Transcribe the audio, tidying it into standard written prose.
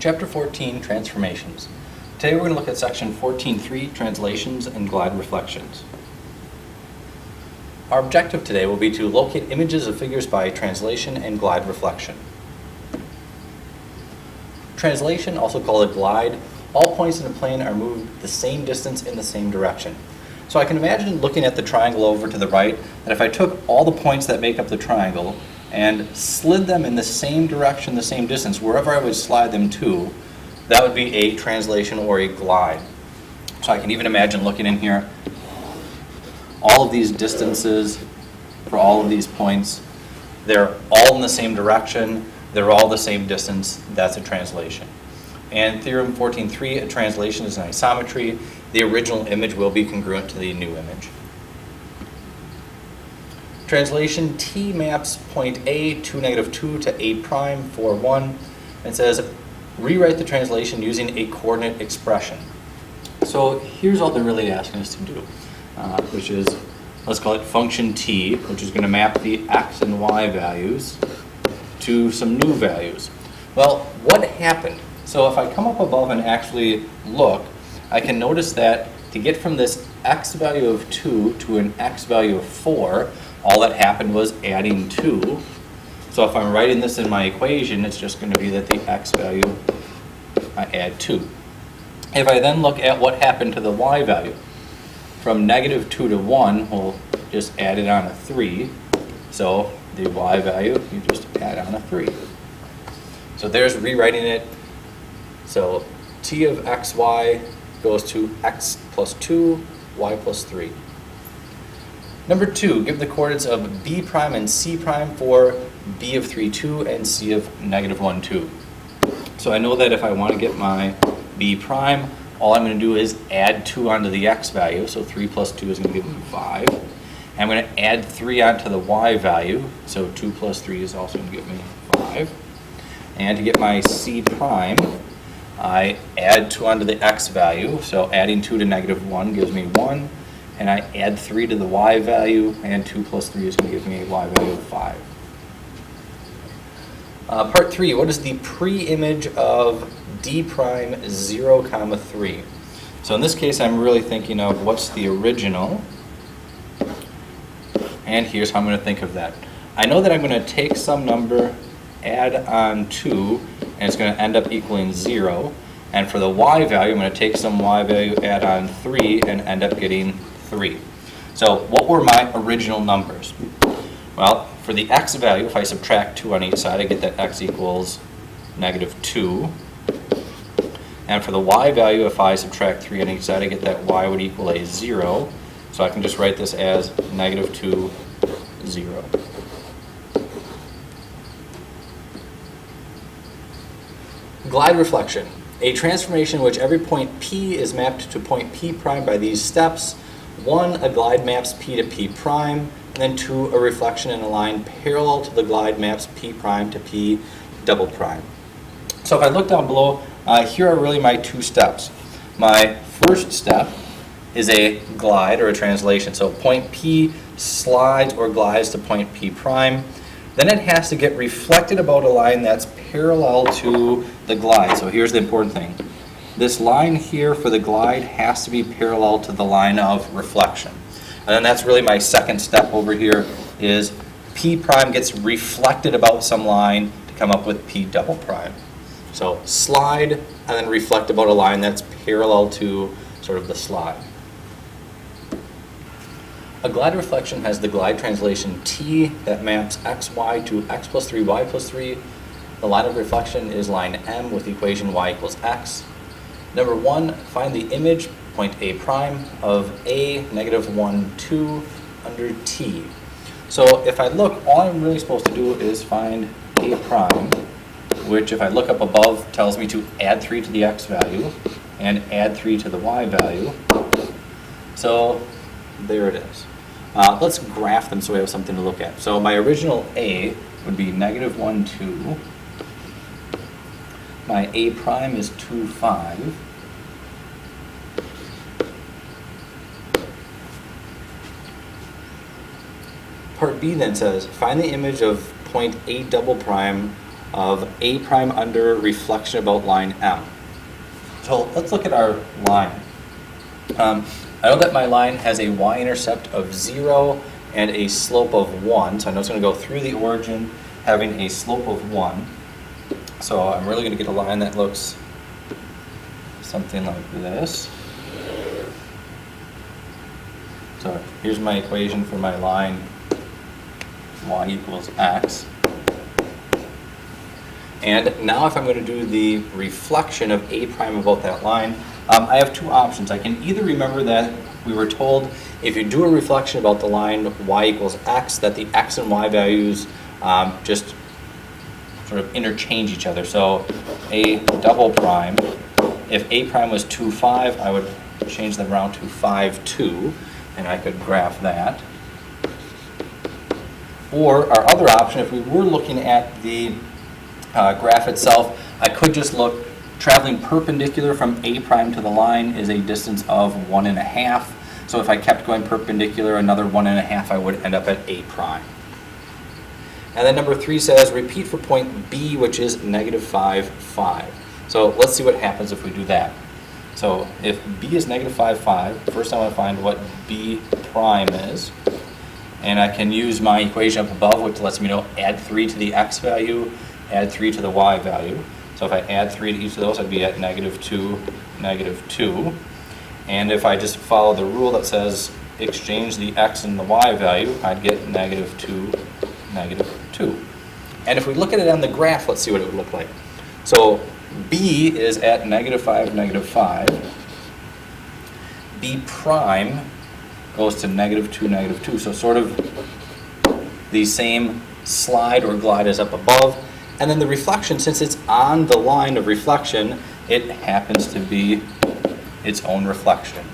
Chapter 14, Transformations. Today we're going to look at Section 14.3, Translations and Glide Reflections. Our objective today will be to locate images of figures by translation and glide reflection. Translation, also called a glide, all points in a plane are moved the same distance in the same direction. So I can imagine looking at the triangle over to the right, that if I took all the points that make up the triangle and slid them in the same direction, the same distance, wherever I would slide them to, that would be a translation or a glide. So I can even imagine looking in here, all of these distances for all of these points, they're all in the same direction, they're all the same distance, that's a translation. And Theorem 14.3, a translation is an isometry. The original image will be congruent to the new image. Translation, T maps point A, 2, -2 to A prime, 4, 1. It says, rewrite the translation using a coordinate expression. So here's all they're really asking us to do, which is, let's call it function T, which is going to map the X and Y values to some new values. Well, what happened? So if I come up above and actually look, I can notice that to get from this X value of 2 to an X value of 4, all that happened was adding 2. So if I'm writing this in my equation, it's just going to be that the X value, I add 2. If I then look at what happened to the Y value, from -2 to 1, we'll just add it on a 3. So the Y value, you just add on a 3. So there's rewriting it. So T of xy goes to x plus 2, y plus 3. Number 2, give the coordinates of b prime and c prime for b of 3, 2 and c of -1, 2. So I know that if I want to get my b prime, all I'm going to do is add 2 onto the x value. So 3 plus 2 is going to give me 5. And I'm going to add 3 onto the y value. So 2 plus 3 is also going to give me 5. And to get my c prime, I add 2 onto the x value. So adding 2 to -1 gives me 1. And I add 3 to the y value, and 2 plus 3 is going to give me a y value of 5. Part 3, what is the pre-image of d prime 0, 3? So in this case, I'm really thinking of what's the original, and here's how I'm going to think of that. I know that I'm going to take some number, add on 2, and it's going to end up equaling 0. And for the y value, I'm going to take some y value, add on 3, and end up getting 3. So what were my original numbers? Well, for the x value, if I subtract 2 on each side, I get that x equals -2. And for the y value, if I subtract 3 on each side, I get that y would equal a 0. So I can just write this as -2, 0. Glide reflection. A transformation in which every point P is mapped to point P prime by these steps. 1, a glide maps P to P prime, and then 2, a reflection in a line parallel to the glide maps P prime to P double prime. So if I look down below, here are really my 2 steps. My first step is a glide or a translation. So point P slides or glides to point P prime. Then it has to get reflected about a line that's parallel to the glide. So here's the important thing. This line here for the glide has to be parallel to the line of reflection. And then that's really my second step over here is P prime gets reflected about some line to come up with P double prime. So slide and then reflect about a line that's parallel to sort of the slide. A glide reflection has the glide translation T that maps xy to x plus 3, y plus 3. The line of reflection is line M with the equation y equals x. Number 1, find the image, point A prime, of A, -1, 2 under T. So if I look, all I'm really supposed to do is find A prime, which if I look up above tells me to add 3 to the x value and add 3 to the y value. So there it is. Let's graph them so we have something to look at. So my original A would be -1, 2. My A prime is 2, 5. Part B then says, find the image of point A double prime of A prime under reflection about line M. So let's look at our line. I know that my line has a y-intercept of 0 and a slope of 1. So I know it's going to go through the origin having a slope of 1. So I'm really going to get a line that looks something like this. So here's my equation for my line y equals x. And now if I'm going to do the reflection of A prime about that line, I have two options. I can either remember that we were told if you do a reflection about the line y equals x, that the x and y values just sort of interchange each other. So A double prime, if A prime was 2, 5, I would change them around to 5, 2, and I could graph that. Or our other option, if we were looking at the graph itself, I could just look, traveling perpendicular from A prime to the line is a distance of 1.5. So if I kept going perpendicular another 1.5, I would end up at A prime. And then number 3 says, repeat for point B, which is negative 5, 5. So let's see what happens if we do that. So if B is negative 5, 5, first I want to find what B prime is. And I can use my equation up above, which lets me know add 3 to the x value, add 3 to the y value. So if I add 3 to each of those, I'd be at negative 2, negative 2. And if I just follow the rule that says exchange the x and the y value, I'd get negative 2, negative 2. And if we look at it on the graph, let's see what it would look like. So B is at negative 5, negative 5. B prime goes to negative 2, negative 2. So sort of the same slide or glide as up above. And then the reflection, since it's on the line of reflection, it happens to be its own reflection.